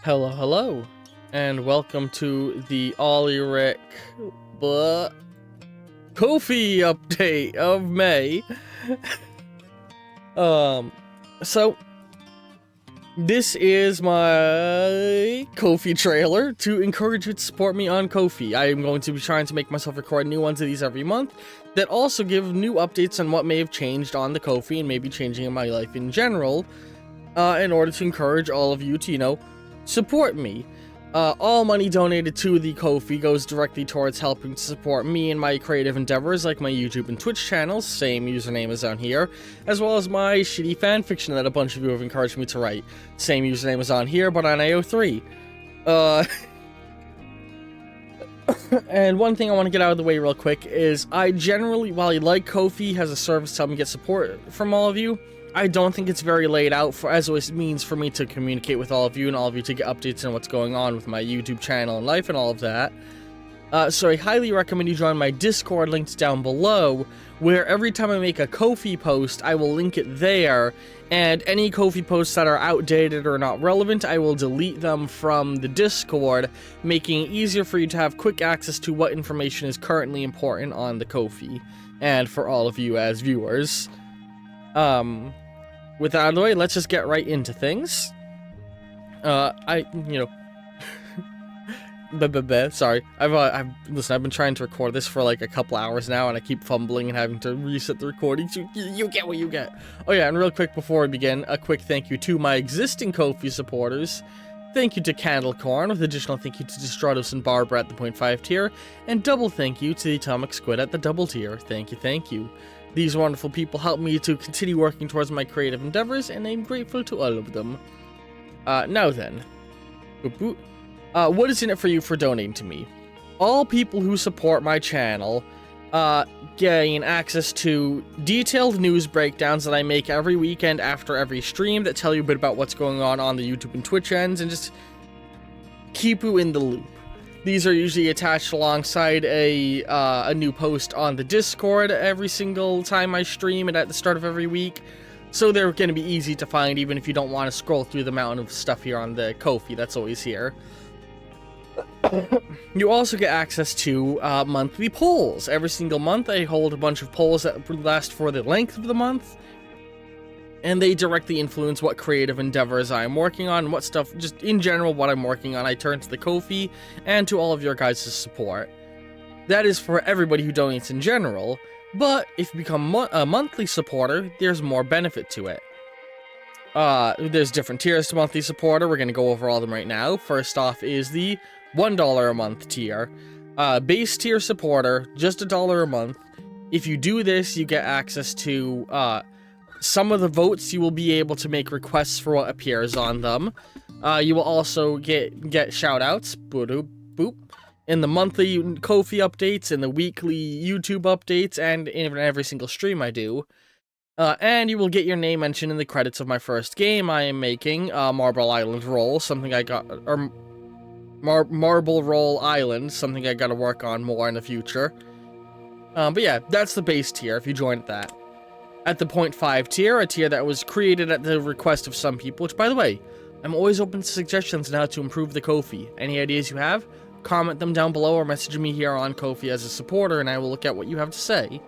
Hello, hello, and welcome to the Ollie Rick Ko-fi update of May. So this is my Ko-fi trailer to encourage you to support me on Ko-fi. I am going to be trying to make myself record new ones of these every month that also give new updates on what may have changed on the Ko-fi and maybe changing in my life in general, in order to encourage all of you to, support me. All money donated to the Ko-fi goes directly towards helping to support me and my creative endeavors like my YouTube and Twitch channels, same username as on here, as well as my shitty fanfiction that a bunch of you have encouraged me to write. Same username as on here, but on AO3. And one thing I want to get out of the way real quick is I generally, while I like Ko-fi as a service to help me get support from all of you, I don't think it's very laid out for as it means for me to communicate with all of you and all of you to get updates on what's going on with my YouTube channel and life and all of that. So I highly recommend you join my Discord linked down below, where every time I make a Ko-fi post, I will link it there, and any Ko-fi posts that are outdated or not relevant, I will delete them from the Discord, making it easier for you to have quick access to what information is currently important on the Ko-fi, and for all of you as viewers. With that out of the way, let's just get right into things. Sorry. Listen, I've been trying to record this for like a couple hours now, and I keep fumbling and having to reset the recording, so you get what you get. Oh yeah, and real quick before we begin, a quick thank you to my existing Ko-fi supporters. Thank you to Candlecorn, with additional thank you to Destratos and Barbara at the 0.5 tier, and double thank you to the Atomic Squid at the double tier. Thank you, thank you. These wonderful people help me to continue working towards my creative endeavors, and I'm grateful to all of them. Now then. What is in it for you for donating to me? All people who support my channel gain access to detailed news breakdowns that I make every weekend after every stream that tell you a bit about what's going on the YouTube and Twitch ends, and just keep you in the loop. These are usually attached alongside a new post on the Discord every single time I stream and at the start of every week, so they're going to be easy to find even if you don't want to scroll through the mountain of stuff here on the Ko-fi that's always here. You also get access to monthly polls. Every single month I hold a bunch of polls that last for the length of the month, and they directly influence what creative endeavors I'm working on, what stuff, just in general, what I'm working on. I turn to the Ko-fi and to all of your guys' support. That is for everybody who donates in general, but if you become a monthly supporter, there's more benefit to it. There's different tiers to monthly supporter. We're going to go over all of them right now. First off is the $1 a month tier. Base tier supporter, just $1 a month. If you do this, you get access to some of the votes. You will be able to make requests for what appears on them. You will also get shout-outs, boop, in the monthly Ko-fi updates, in the weekly YouTube updates, and in every single stream I do. And you will get your name mentioned in the credits of my first game I am making, Marble Island Roll, something I got, or Marble Roll Island, something I gotta work on more in the future. But yeah, that's the base tier if you join at that. At the 0.5 tier, a tier that was created at the request of some people, which, by the way, I'm always open to suggestions on how to improve the Ko-fi. Any ideas you have, comment them down below or message me here on Ko-fi as a supporter, and I will look at what you have to say.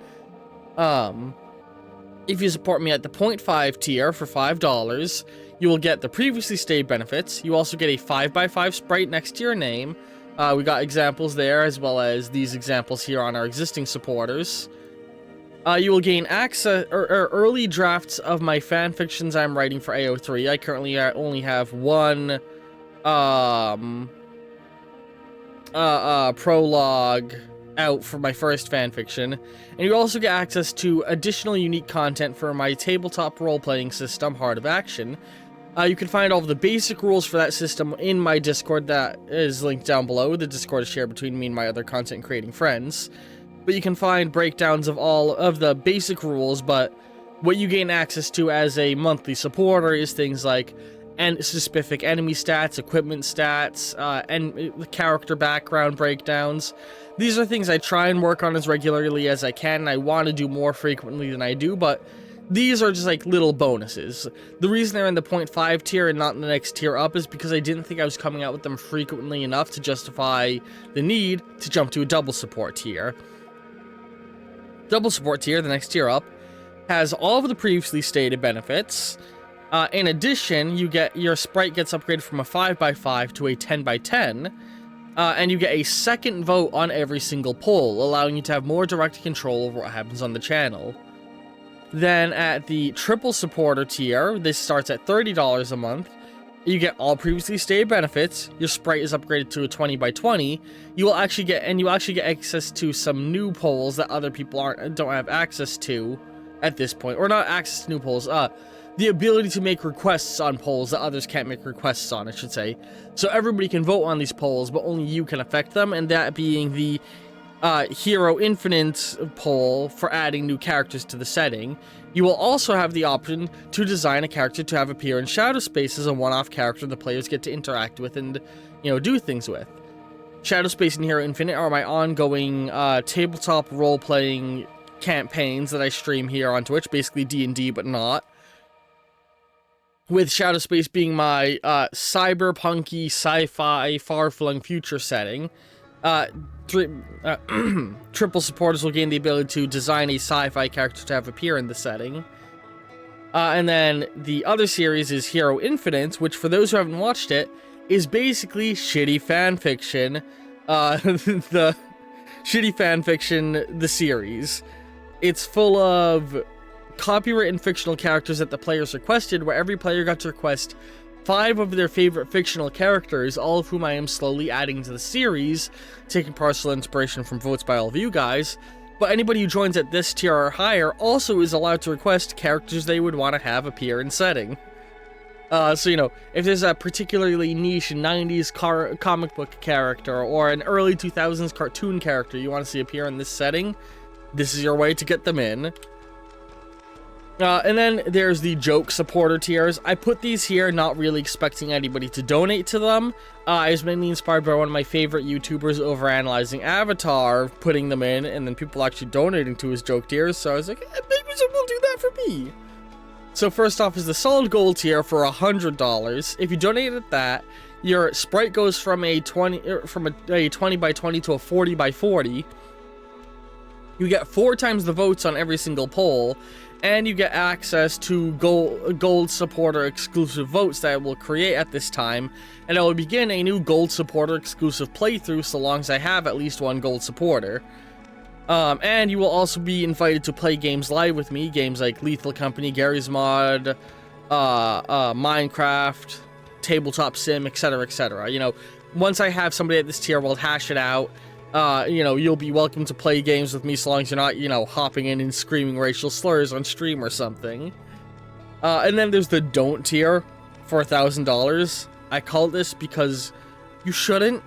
If you support me at the 0.5 tier for $5, you will get the previously stated benefits. You also get a 5x5 sprite next to your name. We got examples there, as well as these examples here on our existing supporters. You will gain access or early drafts of my fanfictions I'm writing for AO3. I currently only have one prologue out for my first fanfiction, and you also get access to additional unique content for my tabletop role-playing system, Heart of Action. You can find all of the basic rules for that system in my Discord that is linked down below. The Discord is shared between me and my other content-creating friends. But you can find breakdowns of all of the basic rules, but what you gain access to as a monthly supporter is things like specific enemy stats, equipment stats, and character background breakdowns. These are things I try and work on as regularly as I can, and I want to do more frequently than I do, but These are just like little bonuses. The reason they're in the 0.5 tier and not in the next tier up is because I didn't think I was coming out with them frequently enough to justify the need to jump to a double support tier. Double support tier, the next tier up, has all of the previously stated benefits. In addition, you get your sprite gets upgraded from a 5x5 to a 10x10, and you get a second vote on every single poll, allowing you to have more direct control over what happens on the channel. Then at the triple supporter tier, this starts at $30 a month. You get all previously stated benefits. Your sprite is upgraded to a 20x20. You actually get access to some new polls that other people don't have access to at this point, or not access to new polls. The ability to make requests on polls that others can't make requests on, I should say. So everybody can vote on these polls, but only you can affect them, and that being the Hero Infinite poll for adding new characters to the setting. You will also have the option to design a character to have appear in Shadowspace as a one-off character the players get to interact with and, do things with. Shadowspace and Hero Infinite are my ongoing tabletop role-playing campaigns that I stream here on Twitch, basically D&D but not. With Shadowspace being my cyberpunky, sci-fi, far-flung future setting. Triple supporters will gain the ability to design a sci-fi character to have appear in the setting. And then the other series is Hero Infinite, which for those who haven't watched it, is basically shitty fanfiction. The shitty fanfiction, the series. It's full of copywritten fictional characters that the players requested, where every player got to request 5 of their favorite fictional characters, all of whom I am slowly adding to the series, taking partial inspiration from votes by all of you guys. But anybody who joins at this tier or higher also is allowed to request characters they would want to have appear in setting. So, if there's a particularly niche 90s comic book character or an early 2000s cartoon character you want to see appear in this setting, this is your way to get them in. And then there's the joke supporter tiers. I put these here not really expecting anybody to donate to them. I was mainly inspired by one of my favorite YouTubers overanalyzing Avatar, putting them in, and then people actually donating to his joke tiers, so I was like, maybe someone will do that for me. So first off is the solid gold tier for $100. If you donate at that, your sprite goes from a 20x20 to a 40x40. You get 4 times the votes on every single poll, and you get access to gold supporter exclusive votes that I will create at this time, and I will begin a new gold supporter exclusive playthrough so long as I have at least one gold supporter. And you will also be invited to play games live with me, games like Lethal Company, Garry's Mod, Minecraft, Tabletop Sim, etc, etc. Once I have somebody at this tier, we'll hash it out. You'll be welcome to play games with me so long as you're not, hopping in and screaming racial slurs on stream or something. And then there's the don't tier for $1,000. I call this because you shouldn't.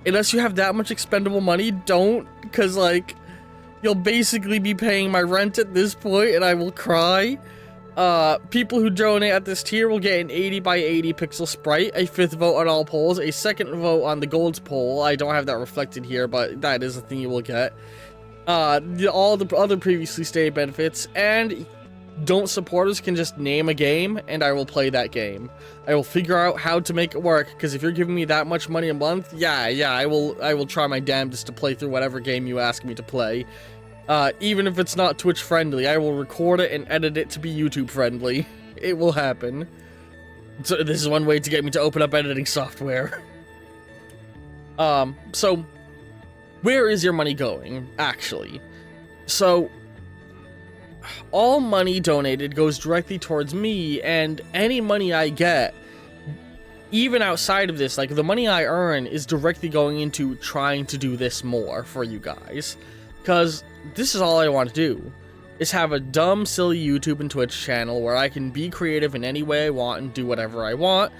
Unless you have that much expendable money, don't. Because, you'll basically be paying my rent at this point and I will cry. People who donate at this tier will get an 80x80 pixel sprite, a 5th vote on all polls, a 2nd vote on the gold poll. I don't have that reflected here, but that is a thing you will get. All the other previously stated benefits, and don't supporters can just name a game, and I will play that game. I will figure out how to make it work, because if you're giving me that much money a month, yeah, I will try my damnedest to play through whatever game you ask me to play. Even if it's not Twitch friendly, I will record it and edit it to be YouTube friendly. It will happen. So this is one way to get me to open up editing software. So where is your money going, actually? So all money donated goes directly towards me, and any money I get, even outside of this, the money I earn is directly going into trying to do this more for you guys. Because this is all I want to do, is have a dumb, silly YouTube and Twitch channel where I can be creative in any way I want and do whatever I want,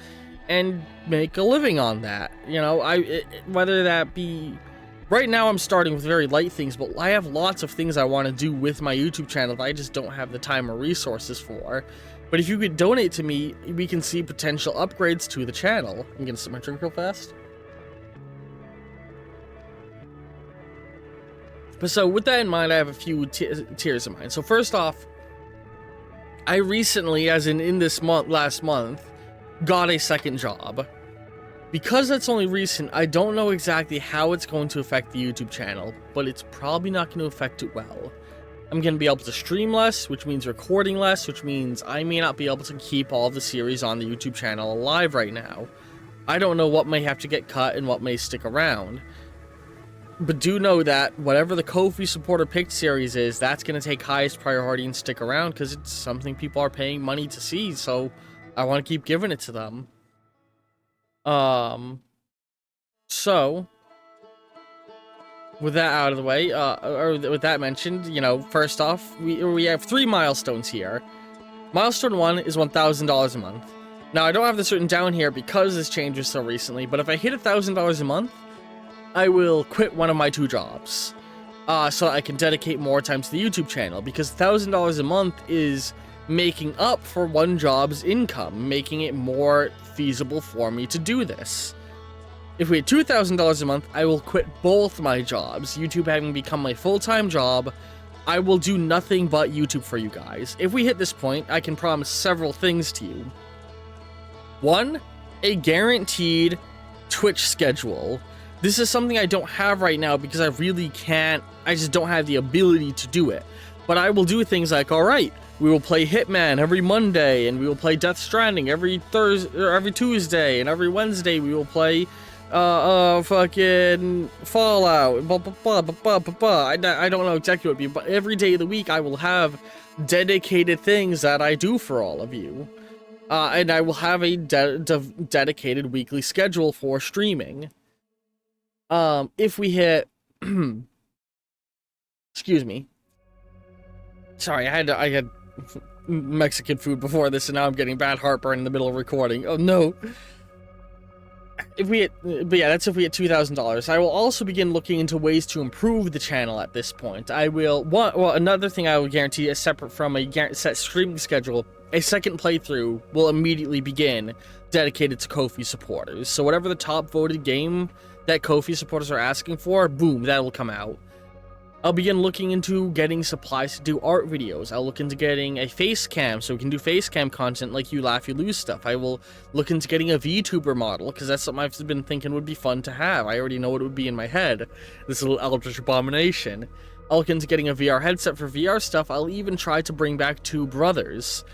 and make a living on that. Whether that be... Right now I'm starting with very light things, but I have lots of things I want to do with my YouTube channel that I just don't have the time or resources for. But if you could donate to me, we can see potential upgrades to the channel. I'm gonna sip my drink real fast. But so with that in mind, I have a few tiers in mind. So first off, I recently, as in this month, last month, got a second job. Because that's only recent, I don't know exactly how it's going to affect the YouTube channel, but it's probably not going to affect it well. I'm going to be able to stream less, which means recording less, which means I may not be able to keep all the series on the YouTube channel alive right now. I don't know what may have to get cut and what may stick around. But do know that whatever the Ko-fi supporter picked series is, that's going to take highest priority and stick around because it's something people are paying money to see, so I want to keep giving it to them. So, with that out of the way, or with that mentioned, you know, first off, we have 3 milestones here. Milestone 1 is $1,000 a month. Now, I don't have this written down here because this changes so recently, but if I hit $1,000 a month, I will quit one of my 2 jobs, so I can dedicate more time to the YouTube channel, because $1,000 a month is making up for one job's income, making it more feasible for me to do this. If we had $2,000 a month, I will quit both my jobs, YouTube having become my full-time job. I will do nothing but YouTube for you guys. If we hit this point, I can promise several things to you. 1, a guaranteed Twitch schedule. This is something I don't have right now because I really can't, I just don't have the ability to do it. But I will do things like, alright, we will play Hitman every Monday, and we will play Death Stranding every Thursday, or every Tuesday, and every Wednesday we will play fucking Fallout, blah, blah, blah, blah, blah, blah. I don't know exactly what it would be, but every day of the week I will have dedicated things that I do for all of you. And I will have a dedicated weekly schedule for streaming. If we hit, excuse me. Sorry, I had Mexican food before this, and now I'm getting bad heartburn in the middle of recording. Oh no. If we hit, but yeah, that's if we hit $2,000. I will also begin looking into ways to improve the channel at this point. I will, well, another thing I will guarantee is separate from a set streaming schedule. A second playthrough will immediately begin dedicated to Ko-fi supporters. So whatever the top voted game that Ko-fi supporters are asking for, boom, that will come out. I'll begin looking into getting supplies to do art videos. I'll look into getting a face cam so we can do face cam content like You Laugh, You Lose stuff. I will look into getting a VTuber model because that's something I've been thinking would be fun to have. I already know what it would be in my head. This little eldritch abomination. I'll look into getting a VR headset for VR stuff. I'll even try to bring back Two Brothers.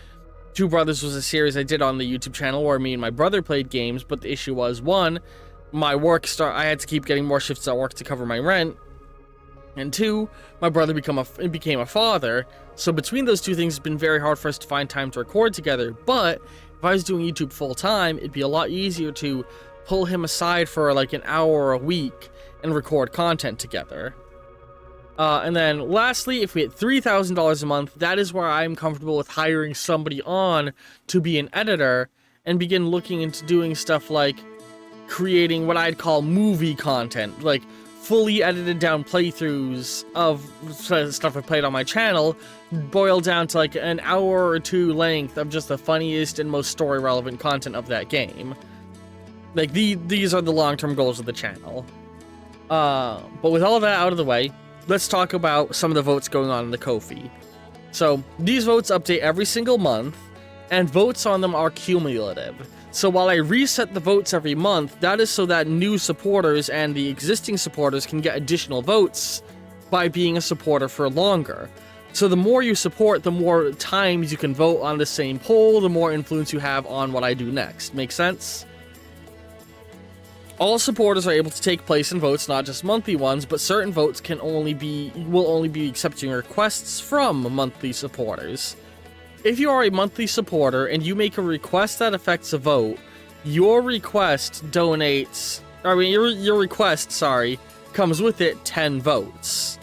Two Brothers was a series I did on the YouTube channel where me and my brother played games, but the issue was, 1, my work I had to keep getting more shifts at work to cover my rent, and 2, my brother became a father, so between those two things, it's been very hard for us to find time to record together. But if I was doing YouTube full-time, it'd be a lot easier to pull him aside for like an hour a week and record content together. And then lastly, if we hit $3,000 a month, that is where I'm comfortable with hiring somebody on to be an editor and begin looking into doing stuff like creating what I'd call movie content, like fully edited down playthroughs of stuff I played on my channel, boiled down to like an hour or 2 length of just the funniest and most story relevant content of that game. Like these are the long-term goals of the channel. But with all of that out of the way, let's talk about some of the votes going on in the Ko-fi. So these votes update every single month, and votes on them are cumulative. So while I reset the votes every month, that is so that new supporters and the existing supporters can get additional votes by being a supporter for longer. So the more you support, the more times you can vote on the same poll, the more influence you have on what I do next. Make sense? All supporters are able to take place in votes, not just monthly ones, but certain votes will only be accepting requests from monthly supporters. If you are a monthly supporter and you make a request that affects a vote, your request comes with it 10 votes.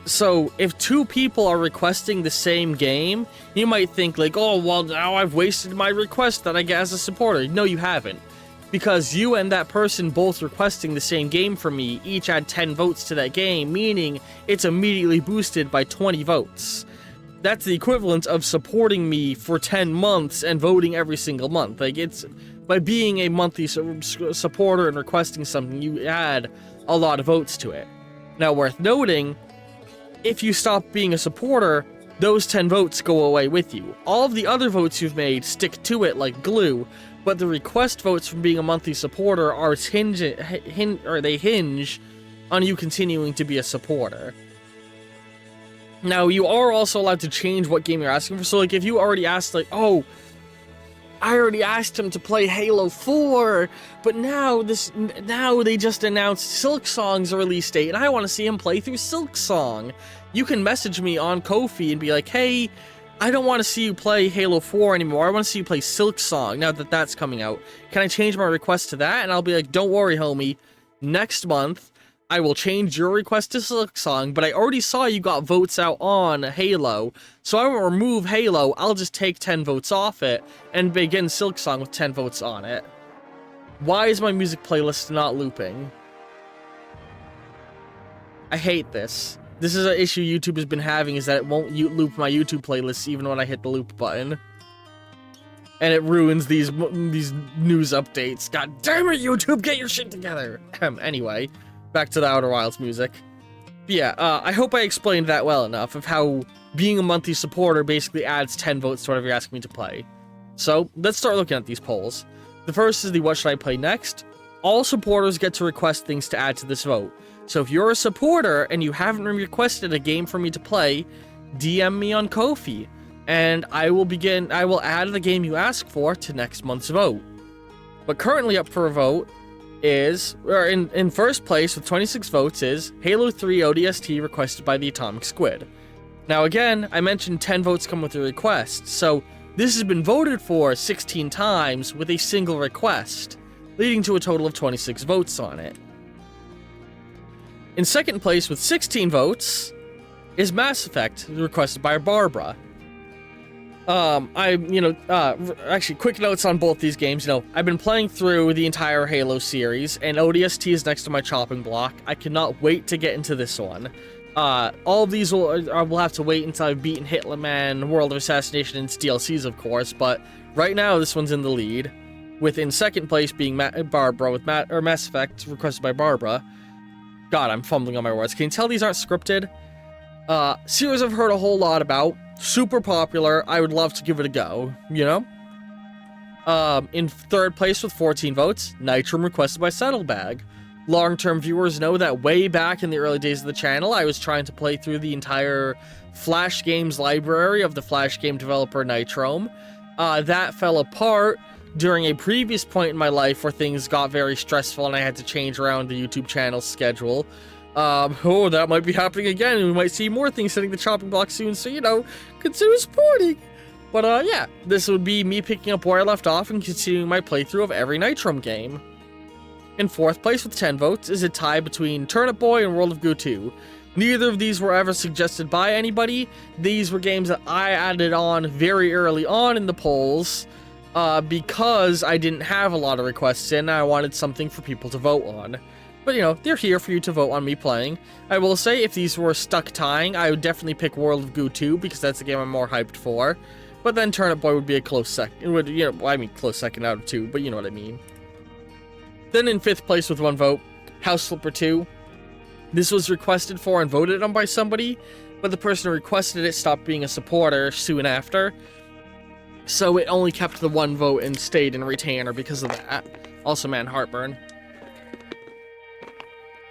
So if 2 people are requesting the same game, you might think like, oh, well, now I've wasted my request that I get as a supporter. No, you haven't. Because you and that person both requesting the same game from me each add 10 votes to that game, meaning it's immediately boosted by 20 votes. That's the equivalent of supporting me for 10 months and voting every single month. Like, it's by being a monthly supporter and requesting something, you add a lot of votes to it. Now, worth noting, if you stop being a supporter, those 10 votes go away with you. All of the other votes you've made stick to it like glue, but the request votes from being a monthly supporter are hinge on you continuing to be a supporter. Now, you are also allowed to change what game you're asking for. So, like, if you already asked, like, oh, I already asked him to play Halo 4, but now they just announced Silksong's release date, and I want to see him play through Silksong. You can message me on Ko-fi and be like, hey, I don't want to see you play Halo 4 anymore. I want to see you play Silksong now that that's coming out. Can I change my request to that? And I'll be like, don't worry, homie. Next month, I will change your request to Silksong, but I already saw you got votes out on Halo, so I won't remove Halo, I'll just take 10 votes off it, and begin Silksong with 10 votes on it. Why is my music playlist not looping? I hate this. This is an issue YouTube has been having, is that it won't loop my YouTube playlists even when I hit the loop button. And it ruins these news updates. God damn it, YouTube, get your shit together! Anyway. Back to the Outer Wilds music. Yeah, I hope I explained that well enough of how being a monthly supporter basically adds 10 votes to whatever you're asking me to play. So, let's start looking at these polls. The first is the what should I play next? All supporters get to request things to add to this vote. So if you're a supporter and you haven't requested a game for me to play, DM me on Ko-fi, and I will add the game you ask for to next month's vote. But currently up for a vote in first place with 26 votes is Halo 3 ODST requested by the Atomic Squid. Now again, I mentioned 10 votes come with a request, so this has been voted for 16 times with a single request, leading to a total of 26 votes on it. In second place with 16 votes is Mass Effect, requested by Barbara. Actually, quick notes on both these games. I've been playing through the entire Halo series, and ODST is next to my chopping block. I cannot wait to get into this one. All of these will have to wait until I've beaten Hitlerman, World of Assassination, and its DLCs, of course, but right now this one's in the lead, with in second place being Barbara, with Mass Effect, requested by Barbara. God, I'm fumbling on my words. Can you tell these aren't scripted? Series I've heard a whole lot about. Super popular. I would love to give it a go, In third place with 14 votes, Nitrum, requested by Saddlebag. Long-term viewers know that way back in the early days of the channel, I was trying to play through the entire Flash games library of the Flash game developer Nitrom. That fell apart during a previous point in my life where things got very stressful and I had to change around the YouTube channel schedule. That might be happening again, and we might see more things hitting the chopping block soon, so, consider supporting. But, yeah, this would be me picking up where I left off and continuing my playthrough of every Nitrom game. In fourth place with 10 votes is a tie between Turnip Boy and World of Goo 2. Neither of these were ever suggested by anybody. These were games that I added on very early on in the polls, because I didn't have a lot of requests in, and I wanted something for people to vote on. But, they're here for you to vote on me playing. I will say, if these were stuck tying, I would definitely pick World of Goo 2, because that's the game I'm more hyped for. But then Turnip Boy would be a close second. Close second out of 2, but you know what I mean. Then in fifth place with 1 vote, House Flipper 2. This was requested for and voted on by somebody, but the person who requested it stopped being a supporter soon after. So it only kept the 1 vote and stayed in retainer because of that. Also, man, heartburn.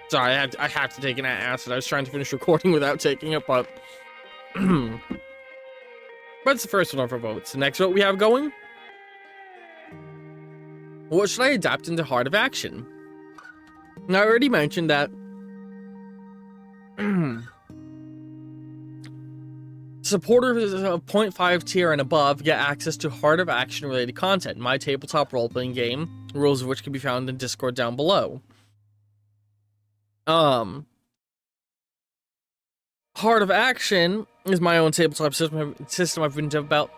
Sorry, I have to take an acid. I was trying to finish recording without taking it, but... That's the first one for votes. The next vote we have going... What should I adapt into Heart of Action? Now, I already mentioned that... Supporters of 0.5 tier and above get access to Heart of Action related content, my tabletop role-playing game, rules of which can be found in Discord down below. Heart of Action is my own tabletop system I've been developing.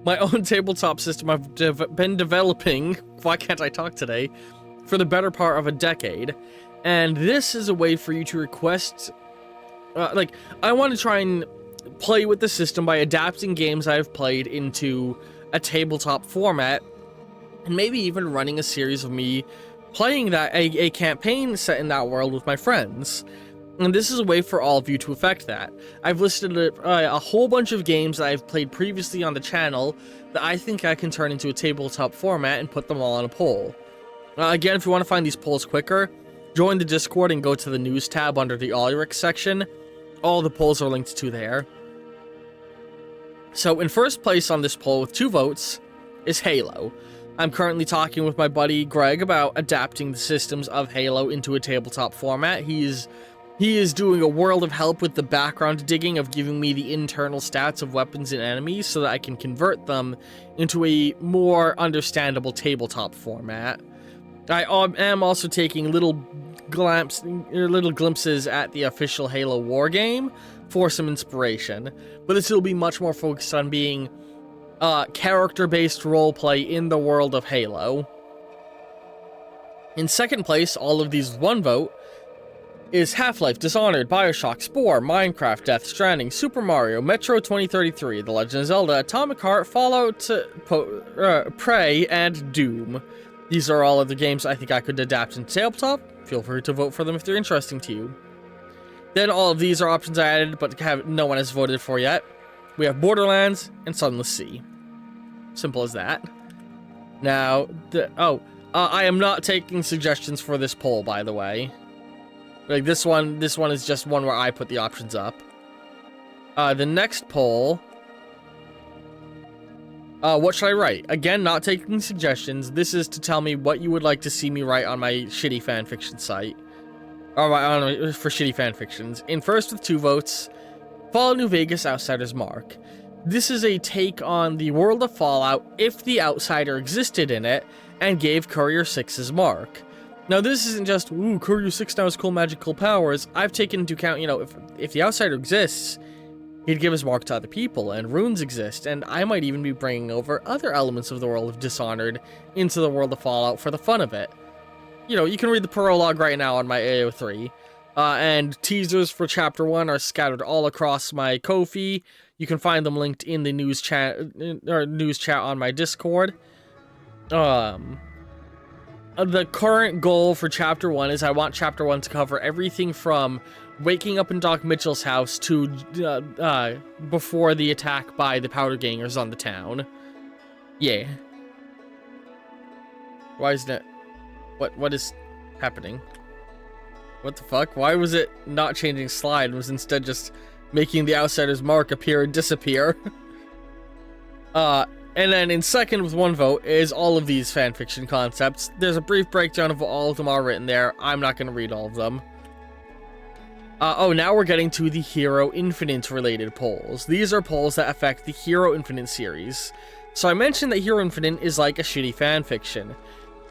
My own tabletop system I've been developing. Why can't I talk today? For the better part of a decade. And this is a way for you to request. I want to try and play with the system by adapting games I've played into a tabletop format, and maybe even running a series of me playing a campaign set in that world with my friends. And this is a way for all of you to affect that. I've listed a whole bunch of games that I've played previously on the channel that I think I can turn into a tabletop format and put them all on a poll. Again, if you want to find these polls quicker, join the Discord and go to the news tab under the Ulrich section. All the polls are linked to there. So in first place on this poll with 2 votes is Halo. I'm currently talking with my buddy Greg about adapting the systems of Halo into a tabletop format. He is doing a world of help with the background digging of giving me the internal stats of weapons and enemies so that I can convert them into a more understandable tabletop format. I am also taking little glimpses at the official Halo war game for some inspiration, but this will be much more focused on being character-based roleplay in the world of Halo. In second place, all of these with 1 vote, is Half-Life, Dishonored, Bioshock, Spore, Minecraft, Death Stranding, Super Mario, Metro 2033, The Legend of Zelda, Atomic Heart, Fallout, Prey, and Doom. These are all of the games I think I could adapt into tabletop. Feel free to vote for them if they're interesting to you. Then all of these are options I added, but no one has voted for yet. We have Borderlands and Sunless Sea. Simple as that. Now, I am not taking suggestions for this poll, by the way. Like this one is just one where I put the options up. The next poll. What should I write? Again, not taking suggestions. This is to tell me what you would like to see me write on my shitty fanfiction site. For shitty fanfictions. In first with 2 votes, Fallout New Vegas Outsider's Mark. This is a take on the world of Fallout if the Outsider existed in it and gave Courier 6 his mark. Now this isn't just, ooh, Courier 6 now has cool magical powers. I've taken into account, you know, if the Outsider exists, he'd give his mark to other people, and runes exist, and I might even be bringing over other elements of the world of Dishonored into the world of Fallout for the fun of it. You know, you can read the prologue right now on my AO3, and teasers for Chapter 1 are scattered all across my Ko-fi. You can find them linked in the news chat on my Discord. The current goal for Chapter 1 is I want Chapter 1 to cover everything from waking up in Doc Mitchell's house to before the attack by the Powder Gangers on the town. Yeah. Why isn't it? What is happening? What the fuck? Why was it not changing slide and was instead just making the Outsider's mark appear and disappear? And then in second with 1 vote is all of these fanfiction concepts. There's a brief breakdown of all of them are written there. I'm not going to read all of them. Now we're getting to the Hero Infinite related polls. These are polls that affect the Hero Infinite series. So I mentioned that Hero Infinite is like a shitty fanfiction.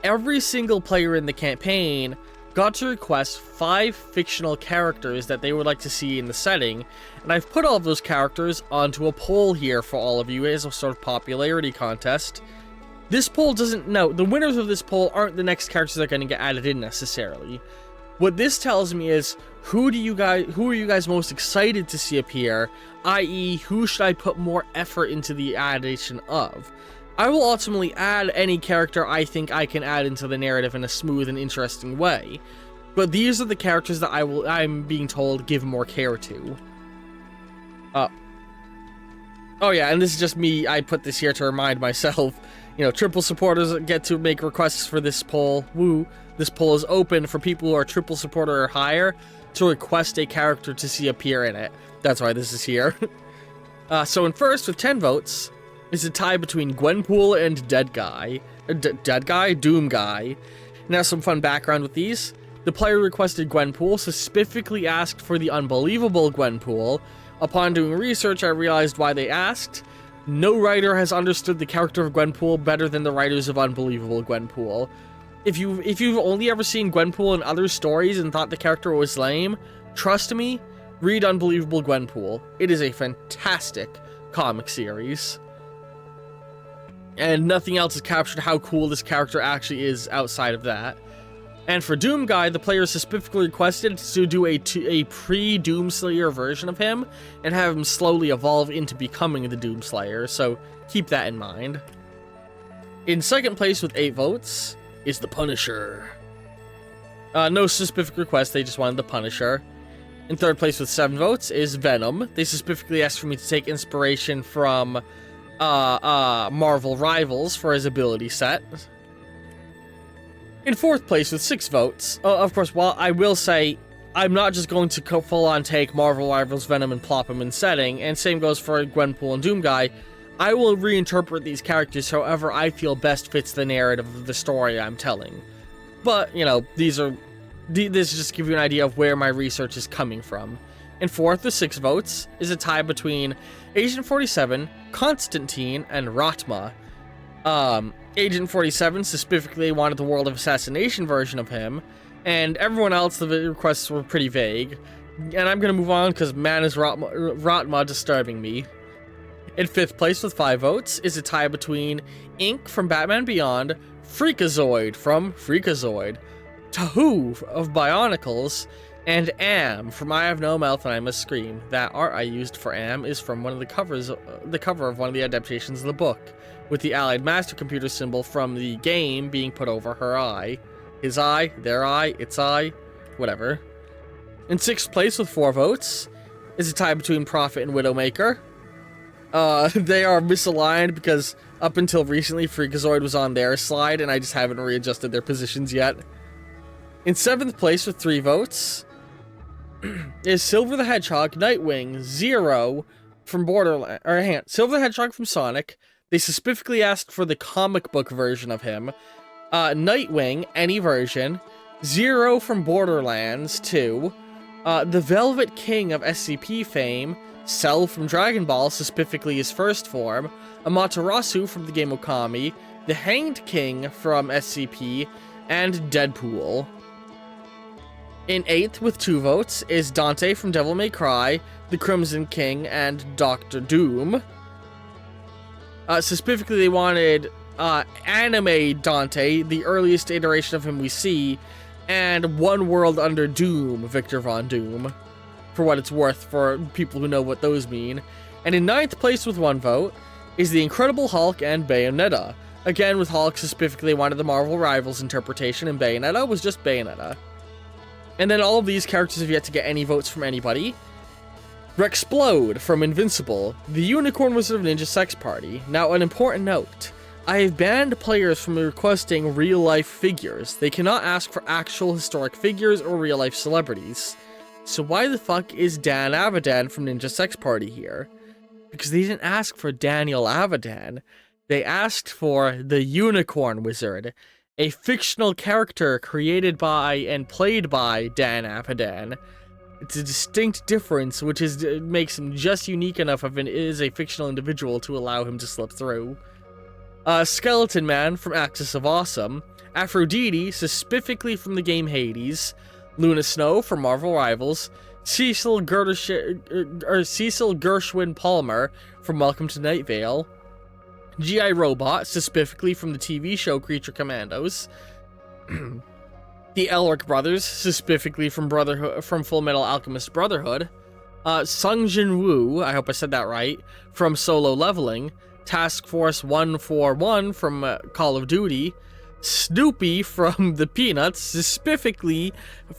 Every single player in the campaign got to request 5 fictional characters that they would like to see in the setting, and I've put all of those characters onto a poll here for all of you as a sort of popularity contest. This poll doesn't, no, the winners of this poll aren't the next characters that are going to get added in necessarily. What this tells me is, who are you guys most excited to see appear, i.e. who should I put more effort into the addition of? I will ultimately add any character I think I can add into the narrative in a smooth and interesting way, but these are the characters that I'm being told give more care to. Oh yeah, and this is just me, I put this here to remind myself, you know, triple supporters get to make requests for this poll. Woo! This poll is open for people who are triple supporter or higher to request a character to see appear in it. That's why this is here. So in first, with 10 votes, is a tie between Gwenpool and Dead Guy. Doom Guy. Now some fun background with these. The player requested Gwenpool, so specifically asked for the unbelievable Gwenpool. Upon doing research, I realized why they asked. No writer has understood the character of Gwenpool better than the writers of Unbelievable Gwenpool. If you've only ever seen Gwenpool in other stories and thought the character was lame, trust me, read Unbelievable Gwenpool. It is a fantastic comic series. And nothing else has captured how cool this character actually is outside of that. And for Doom Guy, the player specifically requested to do a pre-Doomslayer version of him and have him slowly evolve into becoming the Doomslayer, so keep that in mind. In second place with 8 votes is the Punisher. No specific request, they just wanted the Punisher. In third place with 7 votes is Venom. They specifically asked for me to take inspiration from Marvel Rivals for his ability set. In fourth place with 6 votes, of course, while I will say I'm not just going to full-on take Marvel Rivals Venom and plop him in setting, and same goes for Gwenpool and Doomguy, I will reinterpret these characters however I feel best fits the narrative of the story I'm telling. But, you know, this just give you an idea of where my research is coming from. In fourth with 6 votes is a tie between Agent 47, Constantine, and Ratma. Agent 47 specifically wanted the World of Assassination version of him, and everyone else, the requests were pretty vague. And I'm gonna move on because man is Ratma disturbing me. In fifth place with 5 votes is a tie between Ink from Batman Beyond, Freakazoid from Freakazoid, Tahu of Bionicles, and Am from I Have No Mouth and I Must Scream. That art I used for Am is from one of the covers, the cover of one of the adaptations of the book, with the Allied Master Computer symbol from the game being put over her eye. His eye, their eye, its eye, whatever. In sixth place with 4 votes is a tie between Prophet and Widowmaker. They are misaligned because up until recently Freakazoid was on their slide and I just haven't readjusted their positions yet. In 7th place with 3 votes is Silver the Hedgehog, Nightwing, Zero from Borderlands, or hang on, Silver the Hedgehog from Sonic. They specifically asked for the comic book version of him. Nightwing, any version. Zero from Borderlands 2. The Velvet King of SCP fame. Cell from Dragon Ball, specifically his first form. Amaterasu from the game Okami. The Hanged King from SCP. And Deadpool. In 8th with 2 votes is Dante from Devil May Cry, the Crimson King, and Dr. Doom. Specifically, they wanted anime Dante, the earliest iteration of him we see, and One World Under Doom, Victor Von Doom, for what it's worth for people who know what those mean. And in 9th place with 1 vote is the Incredible Hulk and Bayonetta. Again, with Hulk specifically wanted the Marvel Rivals interpretation, and Bayonetta was just Bayonetta. And then all of these characters have yet to get any votes from anybody. Rexplode from Invincible, the Unicorn Wizard of Ninja Sex Party. Now, an important note. I have banned players from requesting real-life figures. They cannot ask for actual historic figures or real-life celebrities. So why the fuck is Dan Avidan from Ninja Sex Party here? Because they didn't ask for Daniel Avidan. They asked for the Unicorn Wizard, a fictional character created by and played by Dan Avidan. It's a distinct difference, which makes him just unique enough if it is a fictional individual to allow him to slip through. Skeleton Man from Axis of Awesome, Aphrodite, specifically from the game Hades, Luna Snow from Marvel Rivals, Cecil Gershwin Palmer from Welcome to Night Vale, G.I. Robot, specifically from the TV show Creature Commandos, the Elric Brothers, specifically from Full Metal Alchemist Brotherhood, Sung Jin Woo, I hope I said that right, from Solo Leveling, Task Force 141 from Call of Duty, Snoopy from the Peanuts, specifically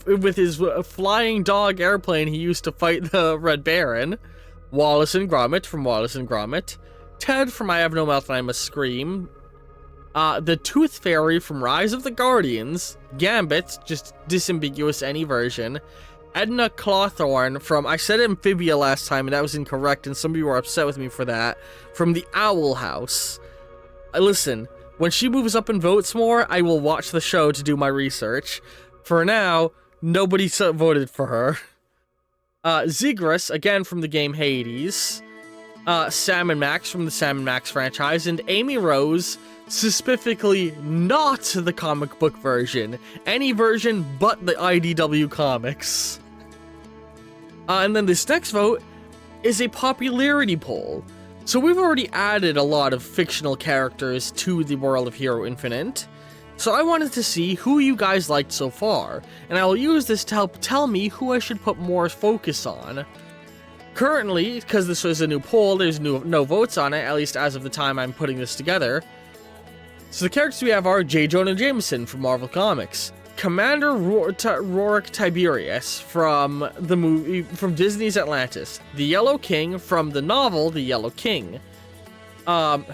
with his flying dog airplane he used to fight the Red Baron, Wallace and Gromit from Wallace and Gromit, Ted from I Have No Mouth and I Must Scream, the Tooth Fairy from Rise of the Guardians, Gambit, just disambiguous any version, Edna Clawthorne from, I said Amphibia last time and that was incorrect and some of you were upset with me for that, from the Owl House. Listen, when she moves up and votes more, I will watch the show to do my research. For now, nobody voted for her. Ziggurat, again from the game Hades, Sam and Max from the Sam and Max franchise, and Amy Rose, specifically not the comic book version, any version but the IDW comics. And then this next vote is a popularity poll. So we've already added a lot of fictional characters to the world of Hero Infinite, so I wanted to see who you guys liked so far, and I will use this to help tell me who I should put more focus on. Currently, because this was a new poll, there's no votes on it, at least as of the time I'm putting this together. So the characters we have are J. Jonah Jameson from Marvel Comics, Commander Rorik Tiberius from the movie from Disney's Atlantis, the Yellow King from the novel The Yellow King,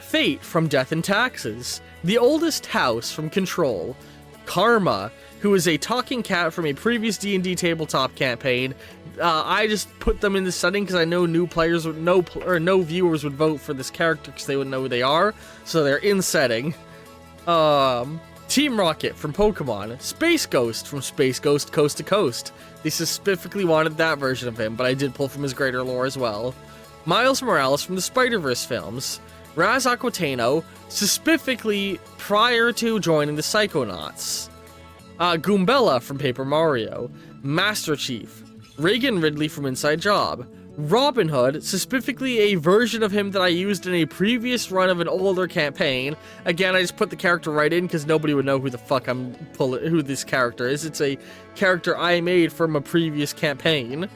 Fate from Death and Taxes, the Oldest House from Control, Karma, who is a talking cat from a previous D&D tabletop campaign. I just put them in the setting because I know new players would no viewers would vote for this character because they would know who they are, so they're in setting. Team Rocket from Pokemon, Space Ghost from Space Ghost Coast to Coast. They specifically wanted that version of him, but I did pull from his greater lore as well. Miles Morales from the Spider-Verse films, Raz Aquatano, specifically prior to joining the Psychonauts. Goombella from Paper Mario, Master Chief, Reagan Ridley from Inside Job, Robin Hood, specifically a version of him that I used in a previous run of an older campaign. Again, I just put the character right in because nobody would know who the fuck who this character is. It's a character I made from a previous campaign.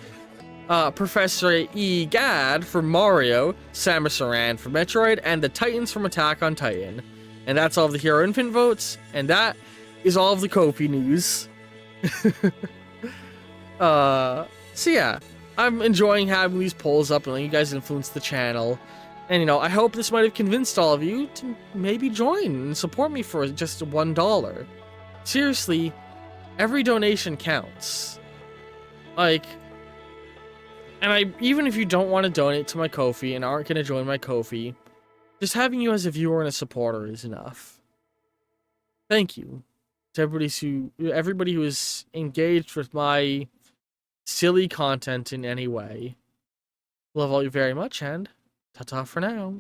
Professor E. Gadd from Mario, Samus Aran from Metroid, and the Titans from Attack on Titan. And that's all of the Hero Infinite votes, and that is all of the Ko-fi news. So yeah, I'm enjoying having these polls up and letting you guys influence the channel. And, you know, I hope this might have convinced all of you to maybe join and support me for just $1. Seriously, every donation counts. Like, and even if you don't want to donate to my Ko-fi and aren't going to join my Ko-fi, just having you as a viewer and a supporter is enough. Thank you to everybody who is engaged with my silly content in any way. Love all you very much, and ta-ta for now.